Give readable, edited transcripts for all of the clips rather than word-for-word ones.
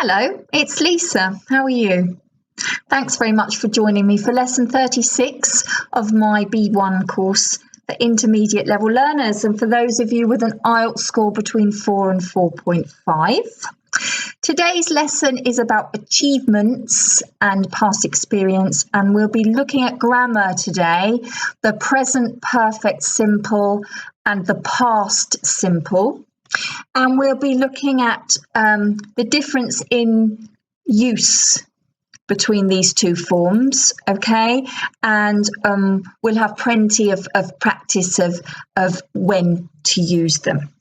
Hello, it's Lisa. How are you? Thanks very much for joining me for lesson 36 of my B1 course for intermediate level learners and for those of you with an IELTS score between 4 and 4.5. Today's lesson is about achievements and past experience, and we'll be looking at grammar today, the present perfect simple and the past simple. And we'll be looking at the difference in use between these two forms, okay? And we'll have plenty of practice of when to use them,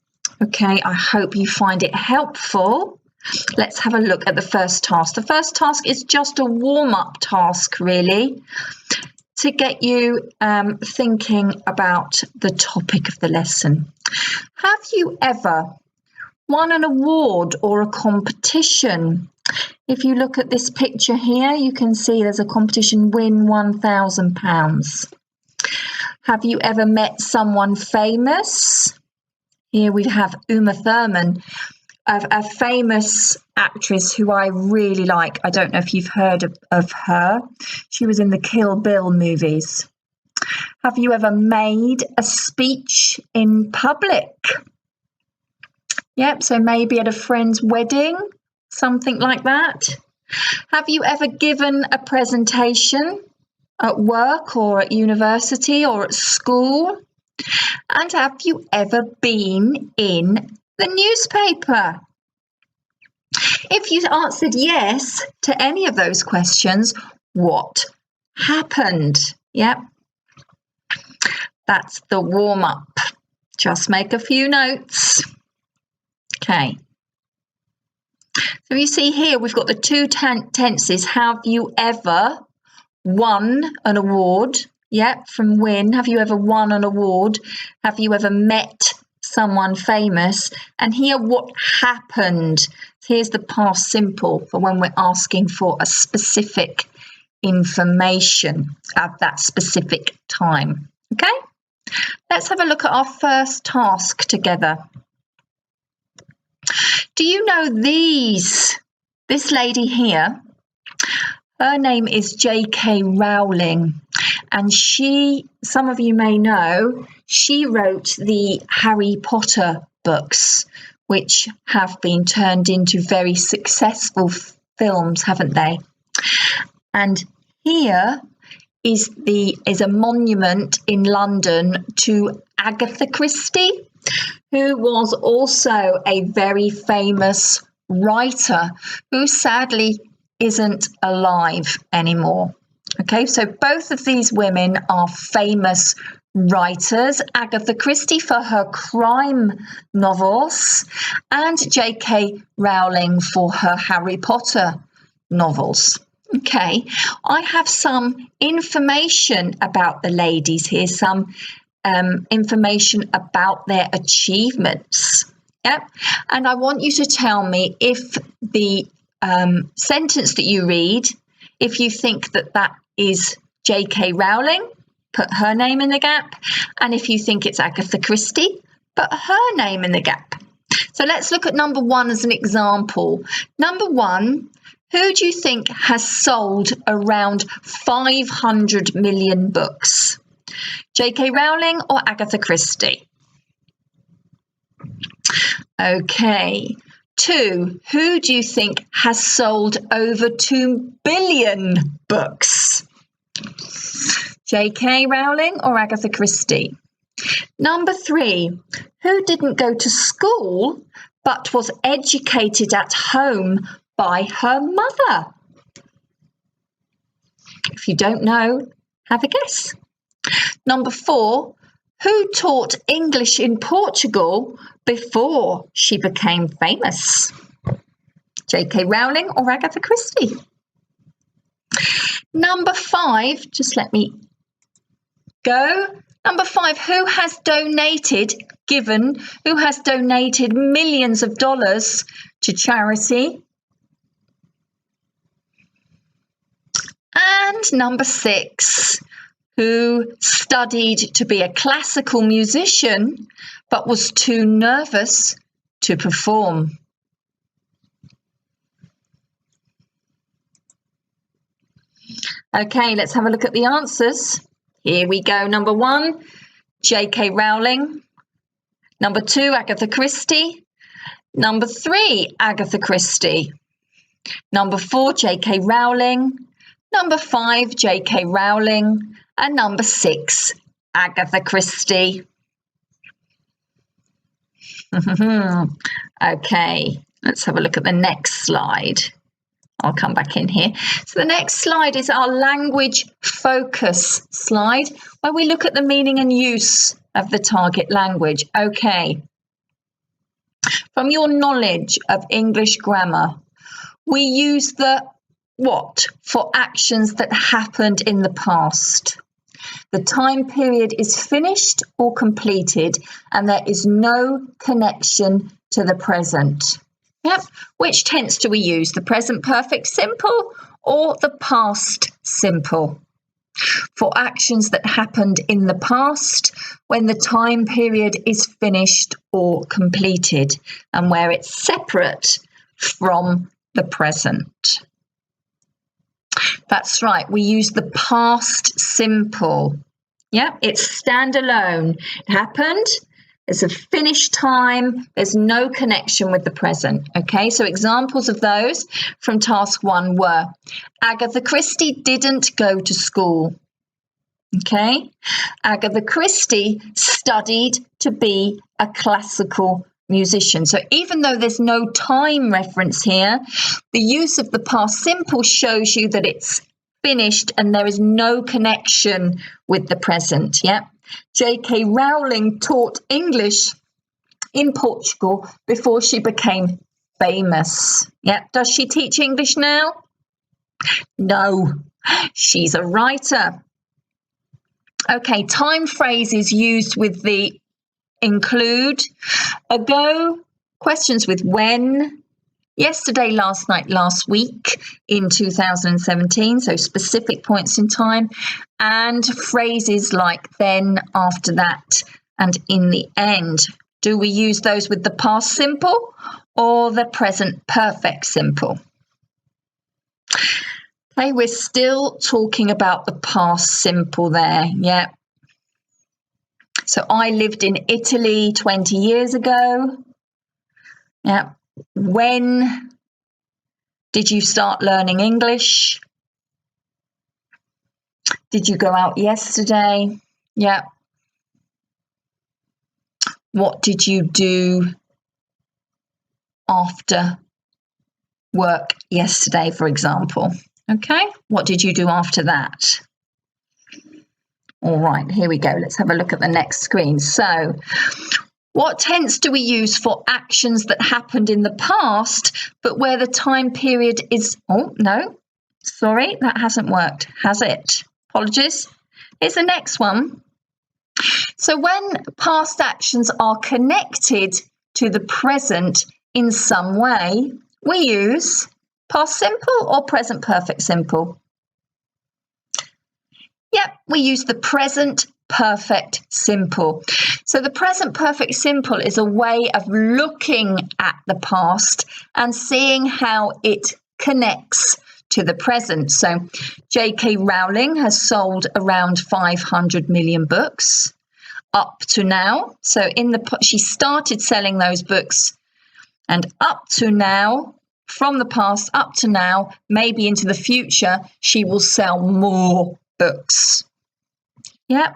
okay? I hope you find it helpful. Let's have a look at the first task. The first task is just a warm-up task, really, to get you thinking about the topic of the lesson. Have you ever won an award or a competition? If you look at this picture here, you can see there's a competition, win £1,000. Have you ever met someone famous? Here we have Uma Thurman, a famous actress who I really like. I don't know if you've heard of her. She was in the Kill Bill movies. Have you ever made a speech in public? Yep, so maybe at a friend's wedding, something like that. Have you ever given a presentation at work or at university or at school? And have you ever been in the newspaper? If you answered yes to any of those questions, what happened? Yep, that's the warm-up. Just make a few notes. Okay. So you see here, we've got the two tenses. Have you ever won an award? Yep, from win. Have you ever won an award? Have you ever met someone famous? And here, what happened? Here's the past simple for when we're asking for a specific information at that specific time. Okay? Let's have a look at our first task together. Do you know this lady here? Her name is J.K. Rowling, and some of you may know, she wrote the Harry Potter books, which have been turned into very successful films, haven't they? And here is a monument in London to Agatha Christie, who was also a very famous writer who sadly isn't alive anymore. Okay, so both of these women are famous writers. Agatha Christie for her crime novels and J.K. Rowling for her Harry Potter novels. Okay, I have some information about the ladies here, some information about their achievements. Yep. And I want you to tell me if the sentence that you read, if you think that is J.K. Rowling, put her name in the gap. And if you think it's Agatha Christie, put her name in the gap. So let's look at number one as an example. Number one, who do you think has sold around 500 million books? J.K. Rowling or Agatha Christie? Okay. Two, who do you think has sold over 2 billion books? J.K. Rowling or Agatha Christie? Number three, who didn't go to school but was educated at home by her mother? If you don't know, have a guess. Number four, who taught English in Portugal before she became famous? J.K. Rowling or Agatha Christie? Number five, just let me go. Number five, who has donated millions of dollars to charity? And number six, who studied to be a classical musician but was too nervous to perform? Okay, let's have a look at the answers. Here we go. Number 1, J.K. Rowling. Number 2, Agatha Christie. Number 3, Agatha Christie. Number 4, J.K. Rowling. Number 5, J.K. Rowling. And number 6, Agatha Christie. Okay, let's have a look at the next slide. I'll come back in here. So the next slide is our language focus slide, where we look at the meaning and use of the target language. Okay. From your knowledge of English grammar, we use the what for actions that happened in the past. The time period is finished or completed, and there is no connection to the present. Yep. Which tense do we use? The present perfect simple or the past simple? For actions that happened in the past when the time period is finished or completed and where it's separate from the present. That's right, we use the past simple. Yeah, it's standalone. It happened. It's a finished time. There's no connection with the present. Okay, so examples of those from task 1 were Agatha Christie didn't go to school. Okay, Agatha Christie studied to be a classical musician. So even though there's no time reference here, the use of the past simple shows you that it's finished and there is no connection with the present. Yeah. J.K. Rowling taught English in Portugal before she became famous. Yeah. Does she teach English now? No, she's a writer. Okay, time phrases used with the include, ago, questions with when, yesterday, last night, last week, in 2017, so specific points in time, and phrases like then, after that, and in the end. Do we use those with the past simple or the present perfect simple? Okay, we're still talking about the past simple there, yeah. So I lived in Italy 20 years ago. Yeah. When did you start learning English? Did you go out yesterday? Yeah. What did you do after work yesterday, for example? Okay. What did you do after that? All right, here we go. Let's have a look at the next screen. So, what tense do we use for actions that happened in the past, but where the time period is... Oh, no. Sorry, that hasn't worked, has it? Apologies. Here's the next one. So, when past actions are connected to the present in some way, we use past simple or present perfect simple. Yep, we use the present perfect simple. So the present perfect simple is a way of looking at the past and seeing how it connects to the present. So J.K. Rowling has sold around 500 million books up to now. So she started selling those books, and up to now, from the past up to now, maybe into the future, she will sell more books. Yeah,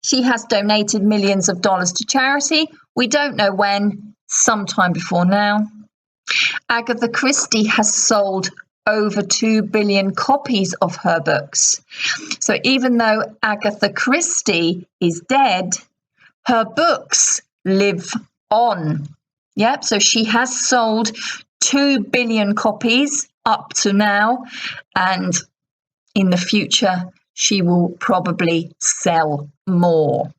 she has donated millions of dollars to charity. We don't know when, sometime before now. Agatha Christie has sold over 2 billion copies of her books. So even though Agatha Christie is dead, her books live on. Yep, so she has sold 2 billion copies up to now, and in the future, she will probably sell more.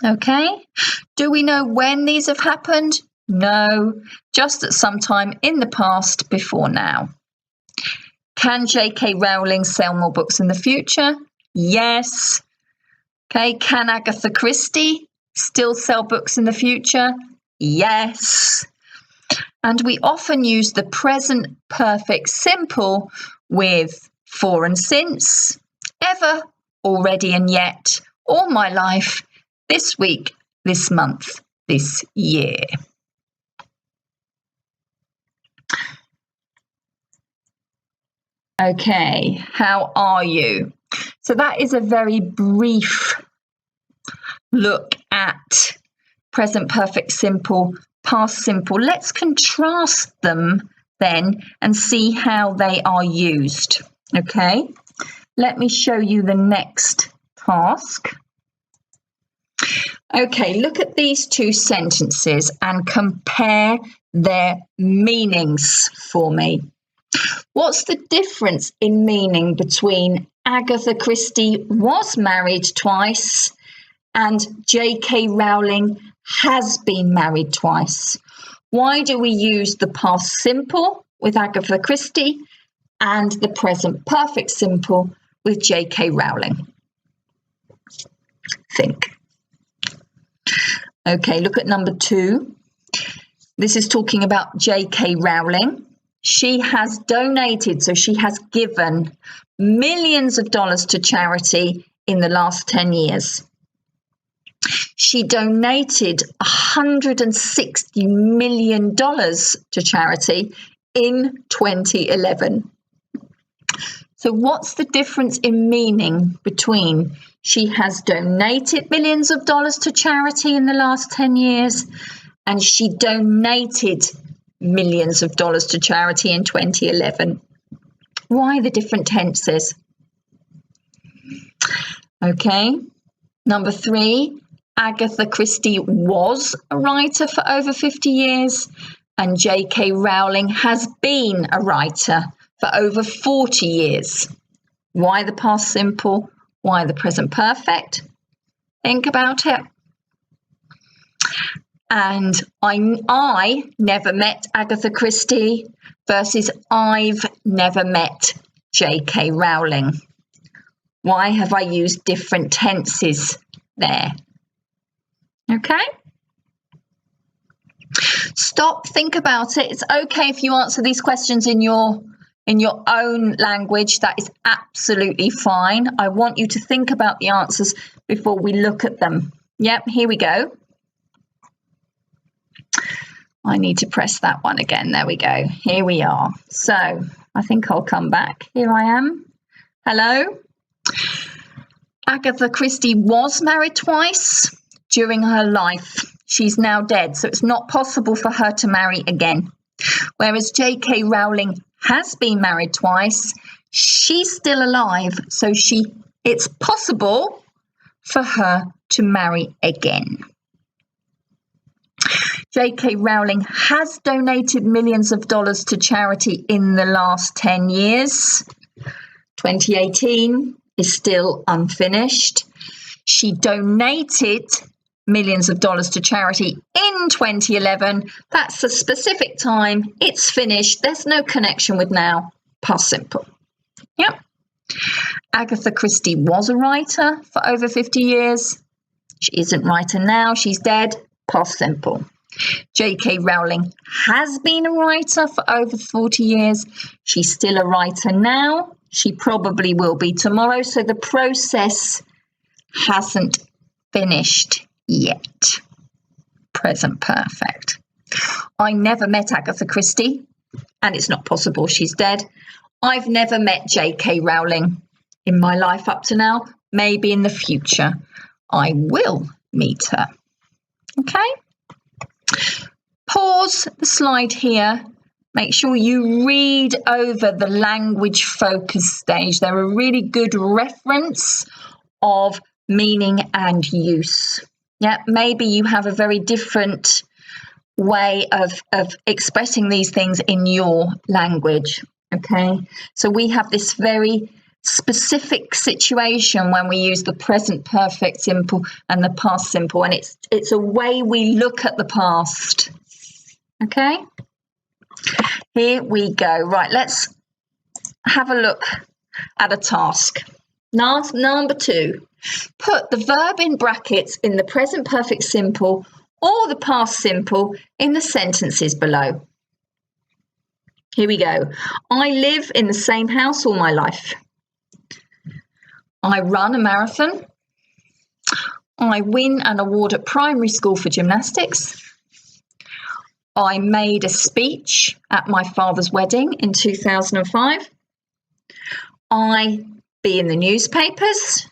Okay, do we know when these have happened? No, just at some time in the past before now. Can J.K. Rowling sell more books in the future? Yes. Okay, can Agatha Christie still sell books in the future? Yes. And we often use the present perfect simple with for and since, ever, already and yet, all my life, this week, this month, this year. Okay, how are you? So that is a very brief look at present perfect simple, past simple. Let's contrast them then and see how they are used. Okay, let me show you the next task. Okay, look at these two sentences and compare their meanings for me. What's the difference in meaning between Agatha Christie was married twice and J.K. Rowling has been married twice? Why do we use the past simple with Agatha Christie and the present perfect simple with J.K. Rowling? Think. Okay, look at number 2. This is talking about J.K. Rowling. She has donated, so she has given millions of dollars to charity in the last 10 years. She donated $160 million to charity in 2011. So what's the difference in meaning between she has donated millions of dollars to charity in the last 10 years and she donated millions of dollars to charity in 2011? Why the different tenses? Okay, number 3, Agatha Christie was a writer for over 50 years and J.K. Rowling has been a writer for over 40 years. Why the past simple? Why the present perfect? Think about it. And I never met Agatha Christie versus I've never met J.K. Rowling. Why have I used different tenses there? Okay? Stop, think about it. It's okay if you answer these questions in your own language. That is absolutely fine. I want you to think about the answers before we look at them. Yep, here we go. I need to press that one again. There we go. Here we are. So I think I'll come back. Here I am. Hello. Agatha Christie was married twice during her life. She's now dead, so it's not possible for her to marry again. Whereas J.K. Rowling has been married twice. She's still alive, so it's possible for her to marry again. J.K. Rowling has donated millions of dollars to charity in the last 10 years. 2018 is still unfinished. She donated millions of dollars to charity in 2011. That's a specific time. It's finished. There's no connection with now. Past simple. Yep. Agatha Christie was a writer for over 50 years. She isn't writer now. She's dead. Past simple. J.K. Rowling has been a writer for over 40 years. She's still a writer now. She probably will be tomorrow. So the process hasn't finished yet. Present perfect. I never met Agatha Christie, and it's not possible. She's dead. I've never met J.K. Rowling in my life up to now. Maybe in the future I will meet her. Okay? Pause the slide here. Make sure you read over the language focus stage. They're a really good reference of meaning and use. Yeah, maybe you have a very different way of expressing these things in your language. Okay, so we have this very specific situation when we use the present perfect simple and the past simple, and it's a way we look at the past. Okay, here we go. Right, let's have a look at a task. Number 2, put the verb in brackets in the present perfect simple or the past simple in the sentences below. Here we go. I live in the same house all my life. I run a marathon. I win an award at primary school for gymnastics. I made a speech at my father's wedding in 2005. I be in the newspapers.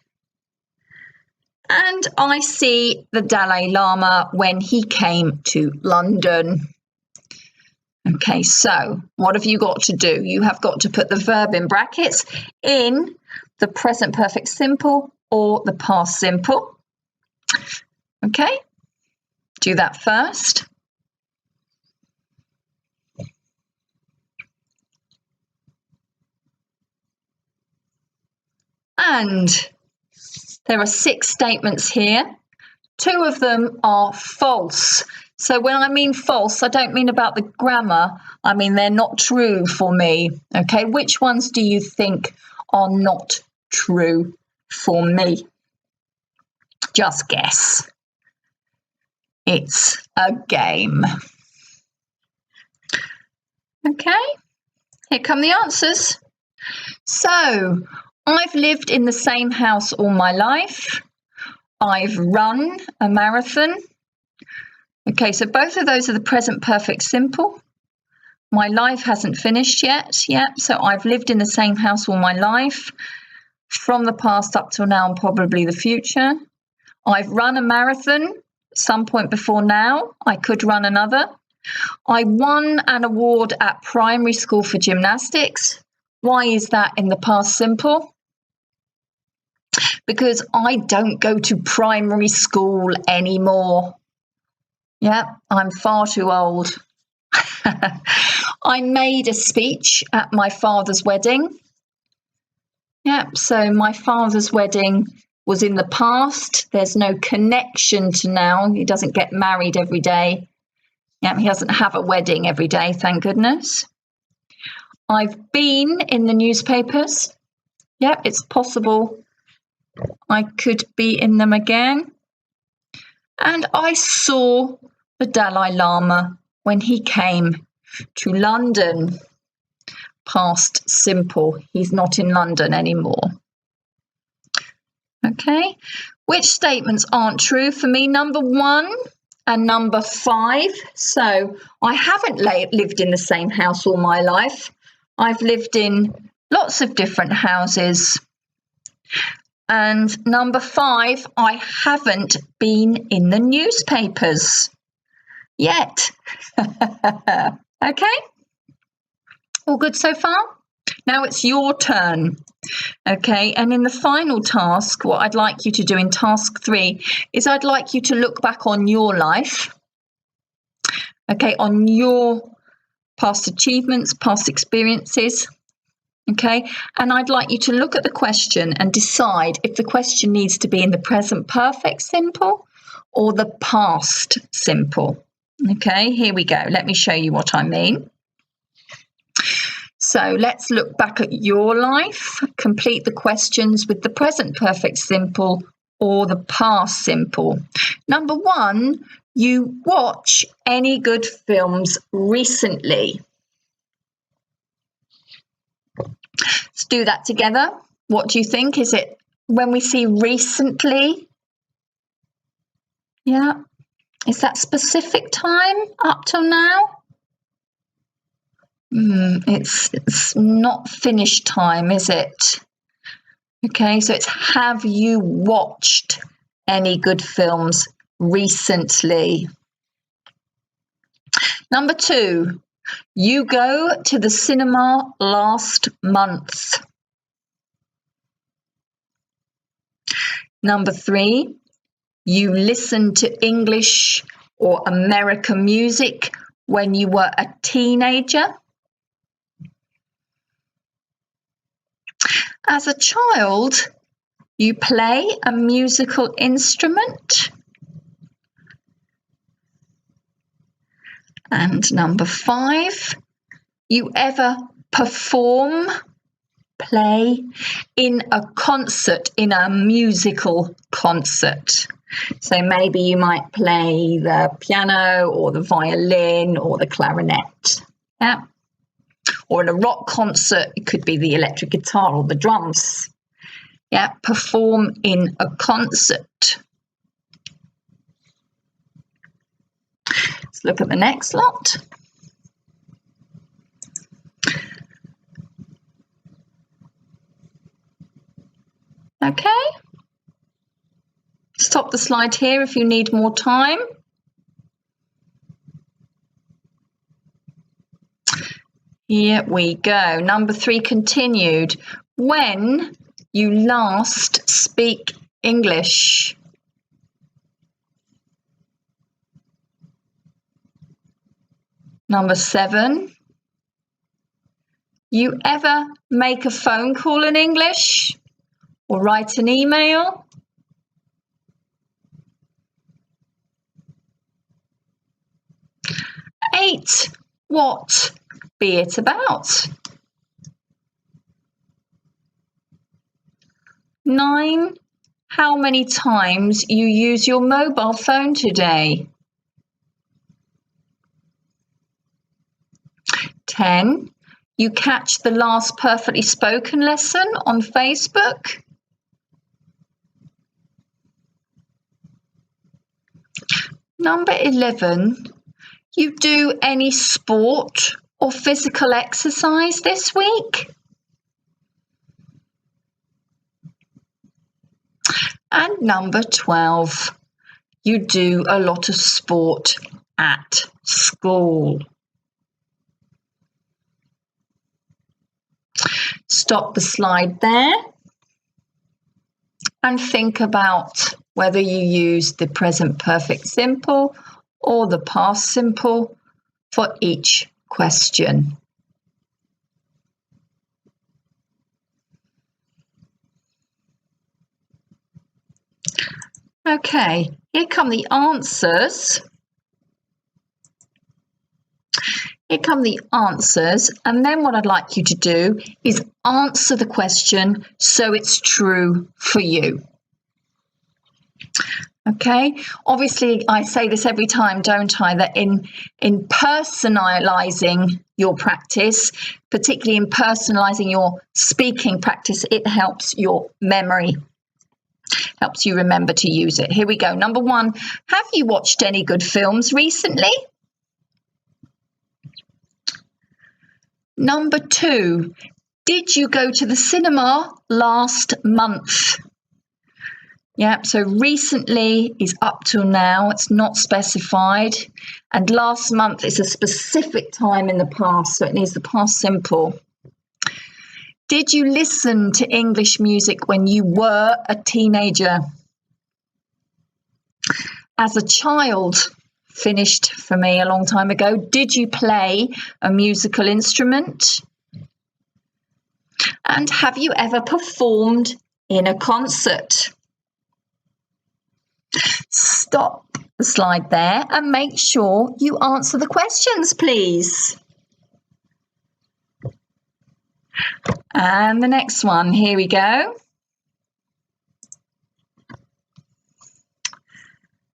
And I see the Dalai Lama when he came to London. Okay, so what have you got to do? You have got to put the verb in brackets in the present perfect simple or the past simple. Okay, do that first. And there are 6 statements here. 2 of them are false. So when I mean false, I don't mean about the grammar. I mean they're not true for me. Okay, which ones do you think are not true for me? Just guess. It's a game. Okay, here come the answers. So, I've lived in the same house all my life. I've run a marathon. Okay, so both of those are the present perfect simple. My life hasn't finished yet. Yeah, so I've lived in the same house all my life, from the past up till now and probably the future. I've run a marathon some point before now. I could run another. I won an award at primary school for gymnastics. Why is that in the past simple? Because I don't go to primary school anymore. Yeah, I'm far too old. I made a speech at my father's wedding. Yeah, so my father's wedding was in the past. There's no connection to now. He doesn't get married every day. Yeah, he doesn't have a wedding every day, thank goodness. I've been in the newspapers. Yeah, it's possible I could be in them again. And I saw the Dalai Lama when he came to London. Past simple. He's not in London anymore. Okay. Which statements aren't true for me? Number 1 and number 5. So I haven't lived in the same house all my life. I've lived in lots of different houses. And number 5, I haven't been in the newspapers yet. Okay? All good so far? Now it's your turn. Okay, and in the final task, what I'd like you to do in task 3 is I'd like you to look back on your life. Okay, on your past achievements, past experiences. Okay, and I'd like you to look at the question and decide if the question needs to be in the present perfect simple or the past simple. Okay, here we go. Let me show you what I mean. So let's look back at your life. Complete the questions with the present perfect simple or the past simple. Number 1, you watch any good films recently. Let's do that together. What do you think? Is it when we see recently? Yeah. Is that specific time up till now? It's not finished time, is it? Okay, so it's have you watched any good films recently? Number 2, you go to the cinema last month. Number 3, you listen to English or American music when you were a teenager. As a child, you play a musical instrument. And number 5, you ever perform, play in a concert, in a musical concert. So maybe you might play the piano or the violin or the clarinet. Yeah. or in a rock concert, it could be the electric guitar or the drums. Yeah, perform in a concert. Let's look at the next lot. Okay. Stop the slide here if you need more time. Here we go. Number 3 continued. When you last speak English. Number 7. You ever make a phone call in English or write an email? Eight, what be it about? 9, how many times you use your mobile phone today? 10, you catch the last perfectly spoken lesson on Facebook? Number 11, you do any sport or physical exercise this week? And number 12, you do a lot of sport at school. Stop the slide there and think about whether you use the present perfect simple or the past simple for each question. Okay, here come the answers. Here come the answers, and then what I'd like you to do is answer the question so it's true for you. Okay, obviously I say this every time, don't I, that in personalising your practice, particularly in personalising your speaking practice, it helps your memory, helps you remember to use it. Here we go. Number 1, have you watched any good films recently? Number 2, did you go to the cinema last month? Yeah, so recently is up till now, it's not specified. And last month is a specific time in the past, so it needs the past simple. Did you listen to English music when you were a teenager? As a child, finished for me a long time ago. Did you play a musical instrument? And have you ever performed in a concert? Stop the slide there and make sure you answer the questions, please. And the next one, here we go.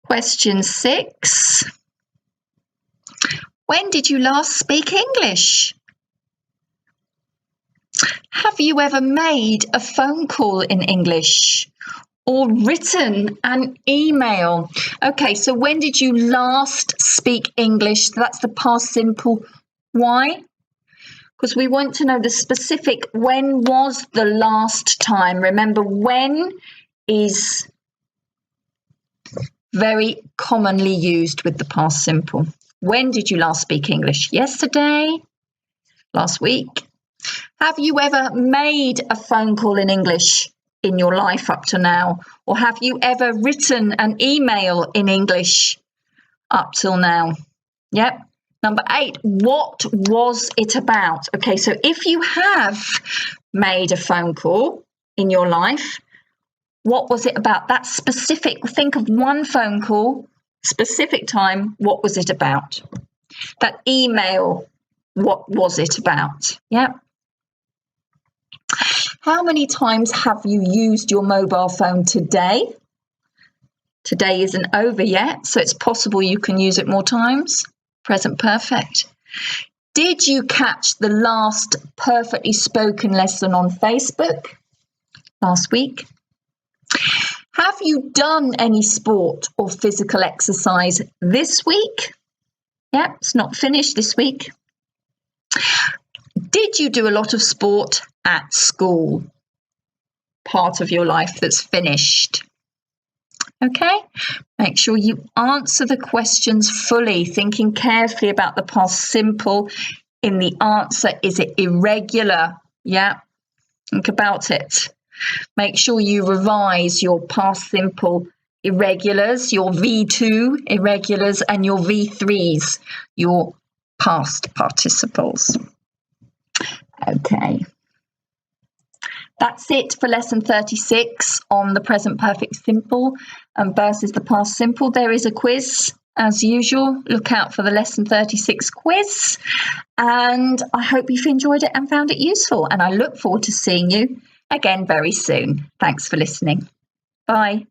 Question 6. When did you last speak English? Have you ever made a phone call in English or written an email? Okay, so when did you last speak English? That's the past simple. Why? Because we want to know the specific when was the last time. Remember, when is very commonly used with the past simple. When did you last speak English? Yesterday? Last week? Have you ever made a phone call in English in your life up to now? Or have you ever written an email in English up till now? Yep. Number 8, what was it about? Okay, so if you have made a phone call in your life, what was it about? That specific, think of one phone call, specific time, what was it about? That email, what was it about? Yep. How many times have you used your mobile phone today? Today isn't over yet, so it's possible you can use it more times. Present perfect. Did you catch the last perfectly spoken lesson on Facebook last week? Have you done any sport or physical exercise this week? Yeah, it's not finished this week. Did you do a lot of sport at school? Part of your life that's finished. Okay, make sure you answer the questions fully, thinking carefully about the past simple. In the answer, is it irregular? Yeah, think about it. Make sure you revise your past simple irregulars, your V2 irregulars, and your V3s, your past participles. Okay. That's it for lesson 36 on the present perfect simple versus the past simple. There is a quiz as usual. Look out for the lesson 36 quiz. And I hope you've enjoyed it and found it useful. And I look forward to seeing you again very soon. Thanks for listening. Bye.